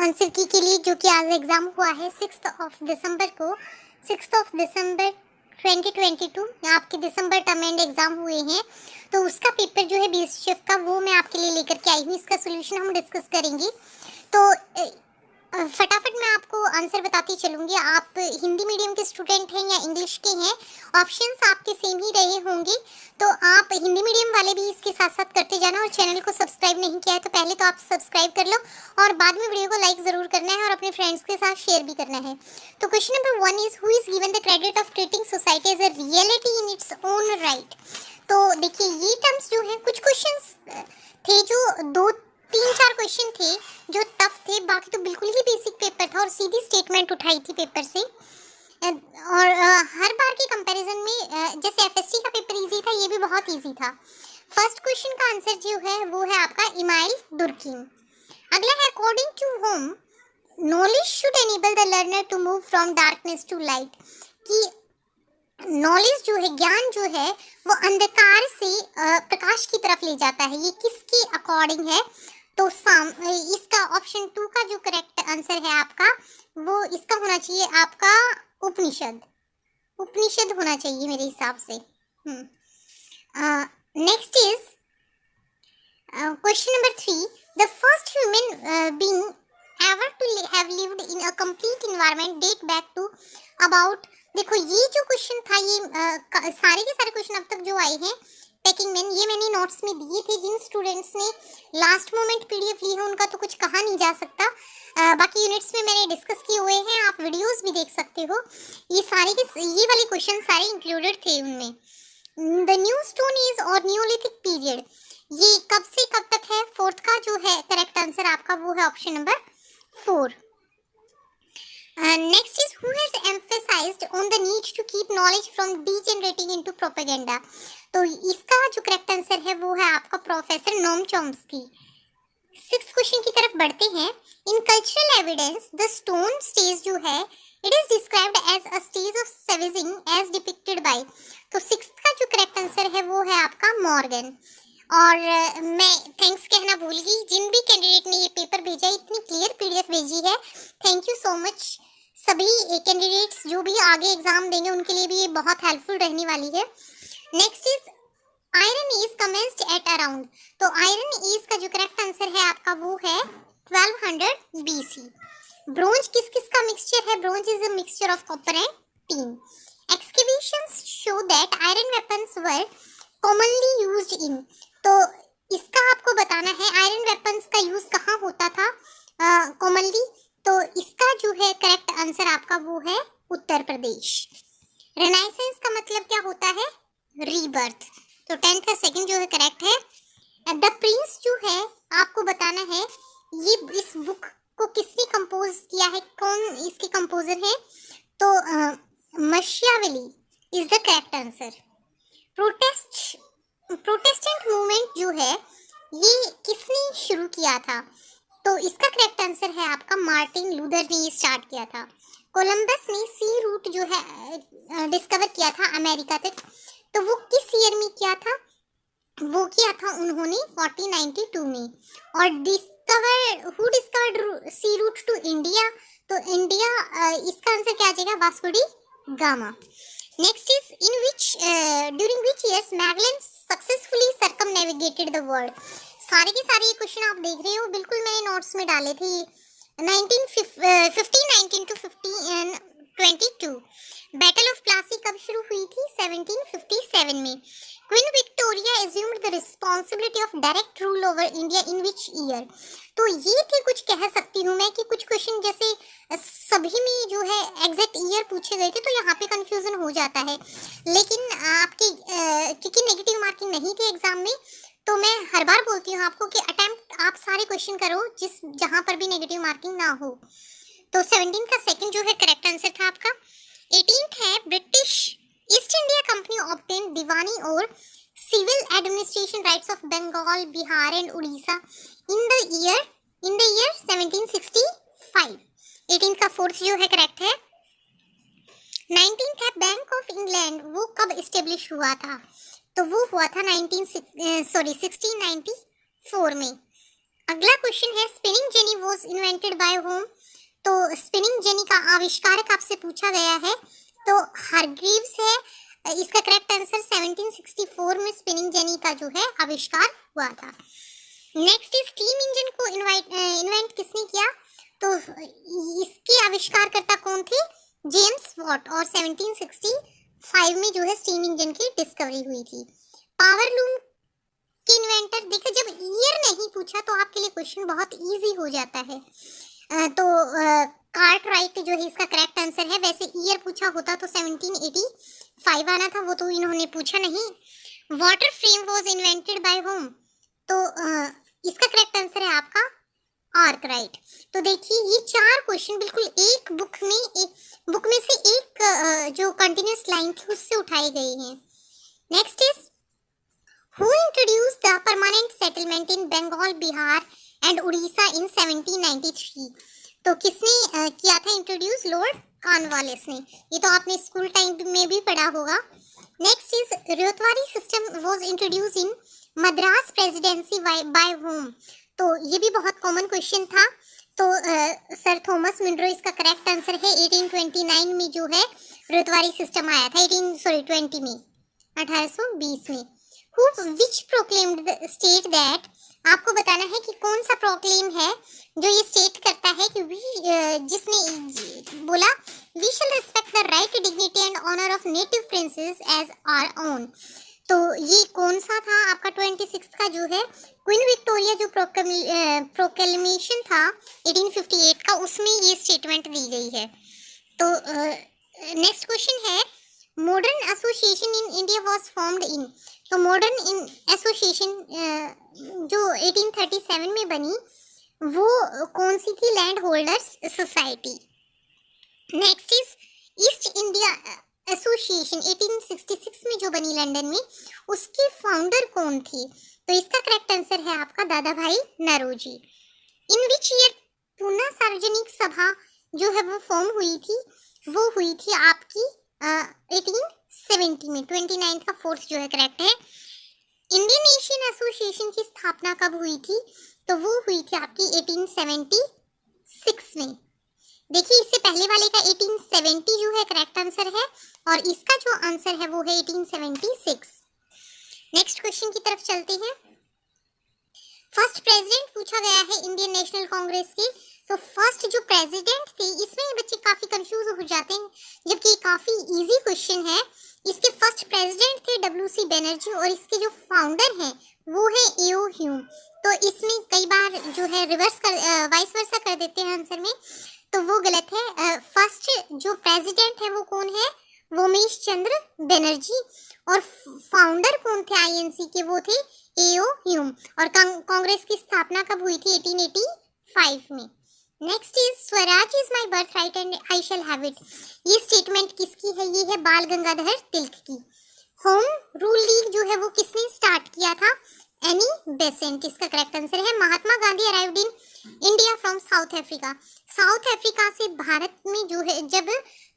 Answer की के लिए, जो कि आज एग्ज़ाम हुआ है 6 दिसंबर को, 6 दिसंबर 2022। आपके दिसंबर टर्म एंड एग्ज़ाम हुए हैं, तो उसका पेपर जो है 20 शिफ्ट का, वो मैं आपके लिए लेकर के आई हूँ। इसका सोल्यूशन हम डिस्कस करेंगे। तो फटाफट मैं आपको आंसर बताती चलूँगी। आप हिंदी मीडियम के स्टूडेंट हैं या इंग्लिश के हैं, ऑप्शंस आपके सेम ही रहे होंगे। तो आप हिंदी मीडियम वाले भी इसके साथ साथ करते जाना, और चैनल को सब्सक्राइब नहीं किया है तो पहले तो आप सब्सक्राइब कर लो, और बाद में वीडियो को लाइक ज़रूर करना है और अपने फ्रेंड्स के साथ शेयर भी करना है। तो question number 1 is, who is given the credit of treating society as a reality in its own right. तो देखिए, ये टर्म्स जो है, कुछ क्वेश्चंस थे जो 2-3-4 क्वेश्चन थे जो टफ थे, बाकी तो बिल्कुल ही बेसिक पेपर था और सीधी स्टेटमेंट उठाई थी पेपर से। और हर बार के कंपैरिजन में जैसे एफएसटी का पेपर इजी था, ये भी बहुत इजी था। फर्स्ट क्वेश्चन का आंसर जो है वो है आपका इमाइल दुर्कीम। अगला है, according to whom knowledge should enable the learner to move from darkness to light. कि नॉलेज जो है, ज्ञान जो है, वो अंधकार से प्रकाश की तरफ ले जाता है। ये किसके अकॉर्डिंग है? तो इसका ऑप्शन 2 का जो करेक्ट आंसर है आपका, वो इसका होना चाहिए आपका उपनिषद। उपनिषद होना चाहिए मेरे हिसाब से। Next is question number 3, the first human being ever to have lived in a complete environment date back to about. देखो, ये जो क्वेश्चन था, ये सारे के सारे क्वेश्चन अब तक जो आए हैं पैकिंग मैन, ये मैंने नोट्स में दिए थे। जिन स्टूडेंट्स ने लास्ट मोमेंट पीडीएफ ली है उनका तो कुछ कहा नहीं जा सकता। बाकी यूनिट्स में मैंने डिस्कस किए हुए हैं, आप वीडियोस भी देख सकते हो। ये सारे के ये वाले क्वेश्चन सारे इंक्लूडेड थे उनमें। द न्यू स्टोन एज और न्यूलिथिक पीरियड, ये कब से कब तक है? 4th का जो है करेक्ट आंसर आपका, वो है option number 4। Next is, who has emphasized on the need to keep knowledge from degenerating into propaganda। तो इसका जो करेक्ट आंसर है वो है आपका professor Noam Chomsky. 6th question की तरफ बढ़ते हैं। In cultural evidence the stone stage जो है, it is described as a stage of savaging as depicted by. तो 6th का जो करेक्ट आंसर है वो है आपका मॉर्गन। और मैं थैंक्स कहना भूल गई, जिन भी कैंडिडेट ने ये पेपर भेजा, इतनी क्लियर पीडीएफ भेजी है, थैंक यू सो मच। सभी कैंडिडेट्स जो भी आगे एग्जाम देंगे उनके लिए भी ये बहुत हेल्पफुल रहने वाली है। Next is, iron age commenced at around. तो आयरन एज का जो करेक्ट आंसर है आपका वो है 1200 BC। ब्रोंज किस किस का मिक्सचर है? Bronze is a mixture of copper and teen. Excavations show that iron weapons were commonly used in. तो इसका आपको बताना है आयरन वेपन्स का यूज कहाँ होता था कॉमनली। तो इसका जो है करेक्ट आंसर आपका वो है उत्तर प्रदेश। रेनाइसेंस का मतलब क्या होता है? रीबर्थ। तो 10th का सेकंड जो है करेक्ट है। द प्रिंस जो है आपको बताना है, ये इस बुक को किसने कंपोज किया है, कौन इसके कंपोजर है? तो Machiavelli is the correct answer. Protestant movement जो है, ये किसने शुरू किया था? तो इसका करेक्ट आंसर है आपका मार्टिन लूथर ने ये स्टार्ट किया था। कोलंबस ने सी रूट जो है डिस्कवर किया था अमेरिका तक, तो वो किस ईयर में किया था? वो किया था उन्होंने 1492 में। और who discovered sea route to India? तो इंडिया, इसका आंसर क्या आ जाएगा? Vasco da Gama. Next is, in which during which years Magellan successfully circumnavigated the world. सारे के सारे ये क्वेश्चन आप देख रहे हो, बिल्कुल मैंने नोट्स में डाले थे। 1519 to 1522। बैटल ऑफ प्लासी कब शुरू हुई थी? 1757 में। Queen Victoria assumed the responsibility of direct rule over India in which year. तो ये थे कुछ, कह सकती हूँ मैं कि कुछ क्वेश्चन जैसे सभी में जो है एग्जैक्ट ईयर पूछे गए थे, तो यहाँ पे कंफ्यूजन हो जाता है। लेकिन आपके क्योंकि नेगेटिव मार्किंग नहीं थी एग्जाम में, तो मैं हर बार बोलती हूँ आपको कि अटेम्प्ट आप सारे क्वेश्चन करो जहाँ पर भी नेगेटिव मार्किंग ना हो। तो 17 का सेकंड जो है करेक्ट आंसर था आपका। 18th है, British East India Company obtain Diwani और civil administration rights of Bengal, Bihar and Orissa in the year 1765। 18th का फोर्थ जो है करेक्ट है। 19th है, बैंक ऑफ इंग्लैंड, वो कब इस्टेब्लिश हुआ था? तो वो हुआ था 1694 में। अगला क्वेश्चन है spinning jenny was invented by whom. तो स्पिनिंग जेनी का आविष्कारक आपसे पूछा गया है, तो हारग्रीव्स है। इसका करेक्ट आंसर 1764 में स्पिनिंग जेनी का जो है आविष्कार हुआ था। नेक्स्ट इज स्टीम इंजन को इन्वेंट किसने किया? तो इसके आविष्कारकर्ता कौन थे? जेम्स वॉट, और 1765 में जो है स्टीम इंजन की डिस्कवरी हुई थी। पावर लूम के इन्वेंटर, देखो जब ईयर नहीं पूछा तो आपके लिए क्वेश्चन बहुत इजी हो जाता है। तो कार्टराइट जो है इसका करेक्ट आंसर है। वैसे ईयर पूछा होता तो 1785 आना था, वो तो इन्होंने पूछा नहीं। Water frame was invented by whom, तो इसका करेक्ट आंसर है आपका आर्कराइट। तो देखिए ये चार क्वेश्चन बिल्कुल एक बुक में से एक जो कंटिन्यूअस लाइन थी उससे उठाए गए हैं। Next is who introduced the permanent settlement in Bengal, Bihar and Orissa in 1793। तो किसने किया था इंट्रोड्यूस? लॉर्ड कॉर्नवालिस ने। ये तो आपने स्कूल टाइम में भी पढ़ा होगा। Next is Ryotwari system was introduce in Madras presidency by whom. तो ये भी बहुत कॉमन क्वेश्चन था। तो सर थॉमस मुनरो इसका करेक्ट आंसर है। 1829 में जो है रेतवारी सिस्टम आया था, 1820 में, 1820 में। विच प्रोक्लेम्ड द स्टेट दैट, आपको बताना है कि कौन सा प्रोक्लेम है जो ये स्टेट करता है कि जिसने बोला we shall respect the right, dignity and honour of native princes as our own. तो ये कौन सा था आपका 26 का जो है क्वीन विक्टोरिया जो प्रोक्लेमेशन था 1858 का, उसमें ये स्टेटमेंट दी गई है। तो नेक्स्ट क्वेश्चन है modern association in India was formed in. तो मॉडर्न एसोसिएशन जो 1837 में बनी वो कौन सी थी? Land holders society. Next is east India association 1866 में जो बनी लंदन में, उसके फाउंडर कौन थे? तो इसका करेक्ट आंसर है आपका दादा भाई नौरोजी। इन विच ईयर पूना सार्वजनिक सभा जो है वो फॉर्म हुई थी? वो हुई थी आपकी 1870 में। 29 का फोर्थ जो है करेक्ट है। इंडियन एशियन एसोसिएशन की स्थापना कब हुई थी? तो वो हुई थी आपकी 1876 में। देखिए इससे पहले वाले का 1870 जो है करेक्ट आंसर है, और इसका जो आंसर है वो है 1876। नेक्स्ट क्वेश्चन की तरफ चलते हैं। फर्स्ट प्रेसिडेंट पूछा गया है इंडियन नेशनल कांग्रेस के। तो फर्स्ट जो प्रेसिडेंट थे, इसमें बच्चे काफी कंफ्यूज हो जाते हैं, जबकि काफी इजी क्वेश्चन है। इसके फर्स्ट प्रेसिडेंट थे डब्ल्यू.सी. बनर्जी, और इसके जो फाउंडर हैं वो है ए.ओ. ह्यूम। तो इसमें कई बार जो है वाइस वर्सा कर देते हैं आंसर में, तो वो गलत है। फर्स्ट जो प्रेसिडेंट है वो कौन है? वोमेश चंद्र बनर्जी। और फाउंडर कौन थे आईएनसी के? वो थे ए.ओ. ह्यूम। और कांग्रेस की स्थापना कब हुई थी? 1885 में। Next is Swaraj is my birth right and I shall have it. ये स्टेटमेंट किसकी है? ये है बाल गंगाधर तिलक की। होम रूल लीग जो है वो किसने स्टार्ट किया था? Annie Besant. इसका करेक्ट आंसर है। Mahatma Gandhi arrived in India from South Africa. South Africa से भारत में जो है जब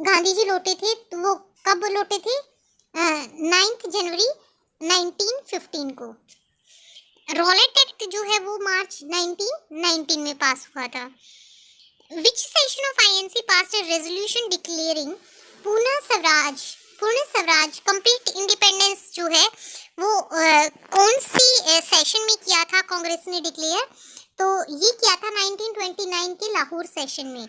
गांधी जी लौटे थे, तो वो कब लौटे थे? 9 जनवरी 1915 को। रॉलेट एक्ट जो है वो मार्च 1919 में पास हुआ था। Which session of INC passed a resolution declaring पूर्ण स्वराज कंप्लीट इंडिपेंडेंस जो है वो कौन सी सेशन में किया था कांग्रेस ने डिक्लेयर? तो ये किया था 1929 के लाहौर सेशन में।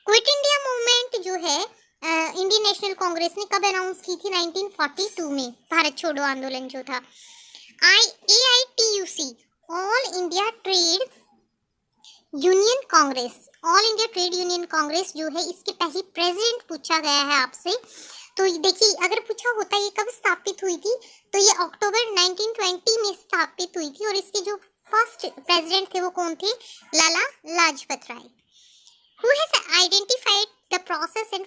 क्विट इंडिया मूवमेंट जो है इंडियन नेशनल कांग्रेस ने कब अनाउंस की थी? 1942 में, भारत छोड़ो आंदोलन जो था। AITUC all India trade union Congress, all India trade union Congress जो है इसके पहले प्रेसिडेंट पूछा गया है आपसे। तो देखिए अगर पूछा होता ये कब स्थापित हुई थी, तो ये अक्टूबर 1920 में स्थापित हुई थी, और इसके जो फर्स्ट प्रेसिडेंट थे वो कौन थे? Lala Lajpat Rai. Who has identified the process and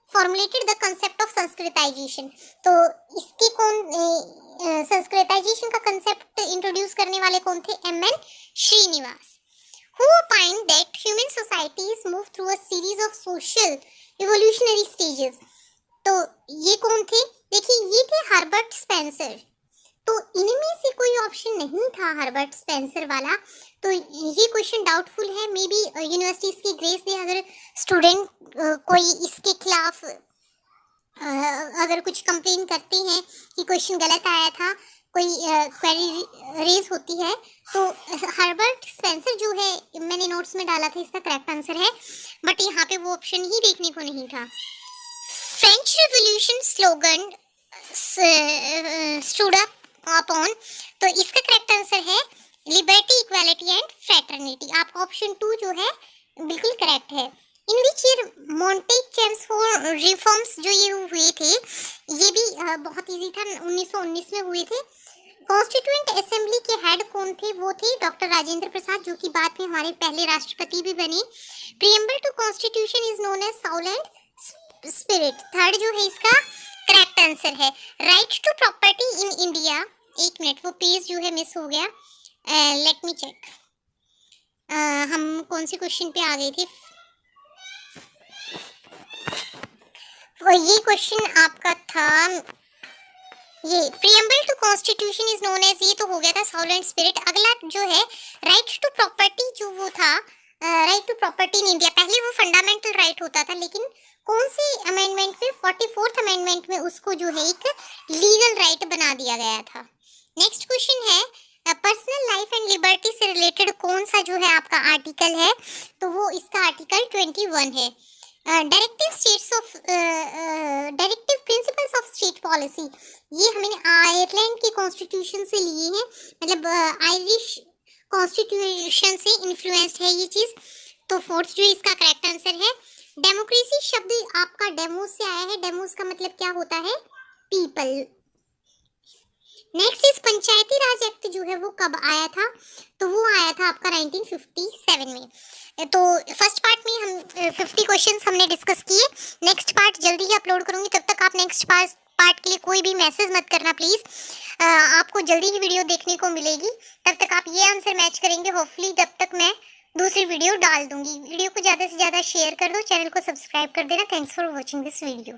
formulated the concept of Sanskritisation. तो इसके कौन संस्कृताइजेशन का कंसेप्ट इंट्रोड्यूस करने वाले कौन थे? MN Srinivas. Who opined that human societies move through a series of social evolutionary stages। तो ये कौन थे? देखिए ये थे हर्बर्ट स्पेंसर। तो इनमें से कोई ऑप्शन नहीं था हर्बर्ट स्पेंसर वाला, तो ये क्वेश्चन डाउटफुल है। मे बी यूनिवर्सिटीज की ग्रेस दे, अगर स्टूडेंट कोई इसके खिलाफ अगर कुछ कंप्लेन करते हैं कि क्वेश्चन गलत आया था, कोई क्वेरी रेज होती है, तो हर्बर्ट स्पेंसर जो है मैंने नोट्स में डाला था, इसका करेक्ट आंसर है, बट यहाँ पे वो ऑप्शन ही देखने को नहीं था। French revolution slogan stood up upon, तो इसका करेक्ट आंसर है लिबर्टी, इक्वालिटी एंड फ्रेटर्निटी। आपका ऑप्शन 2 जो है बिल्कुल करेक्ट है। इन which year Montague Chelmsford reforms जो ये हुए थे, ये भी बहुत इजी था, 1919 में हुए थे। कॉन्स्टिट्यूएंट असेंबली के हेड कौन थे? वो थे डॉक्टर राजेंद्र प्रसाद, जो कि बाद में हमारे पहले राष्ट्रपति भी बने। Preamble to constitution is known as soul and spirit. Third जो है इसका करेक्ट आंसर है। Right to property in India, एक मिनट, वो पेज जो है मिस हो गया, लेट मी चेक। हम कौन से क्वेश्चन पे आ गए थे? ये क्वेश्चन आपका था, ये preamble to constitution is known as, ये तो हो गया था साउल एंड स्पिरिट। अगला जो है राइट टू प्रॉपर्टी, जो वो था right to property in India, पहले वो फंडामेंटल राइट होता था, लेकिन कौन से अमेंडमेंट में, 44th अमेंडमेंट में उसको जो है एक लीगल राइट बना दिया गया था। नेक्स्ट क्वेश्चन है पर्सनल लाइफ एंड लिबर्टी से रिलेटेड कौन सा जो है आपका आर्टिकल है? तो वो इसका आर्टिकल 21 है। Directive principles of state policy, ये हमने आयरलैंड के कॉन्स्टिट्यूशन से लिए हैं, मतलब आयरिश कॉन्स्टिट्यूशन से इन्फ्लुएंस्ड है ये चीज। तो फोर्थ जो इसका करेक्ट आंसर है। डेमोक्रेसी शब्द आपका डेमोस से आया है, डेमोस का मतलब क्या होता है? पीपल। नेक्स्ट इस पंचायती राज एक्ट जो है वो कब आया था? तो वो आया था आपका 1957 में। तो फर्स्ट पार्ट में हम 50 क्वेश्चंस हमने डिस्कस किए, नेक्स्ट पार्ट जल्दी ही अपलोड करूंगी, तब तक आप नेक्स्ट पार्ट के लिए कोई भी मैसेज मत करना प्लीज, आपको जल्दी ही वीडियो देखने को मिलेगी। तब तक आप ये आंसर मैच करेंगे होपफुली, तब तक मैं दूसरी वीडियो डाल दूंगी। वीडियो को ज़्यादा से ज़्यादा शेयर कर दो, चैनल को सब्सक्राइब कर देना। Thanks for watching this video.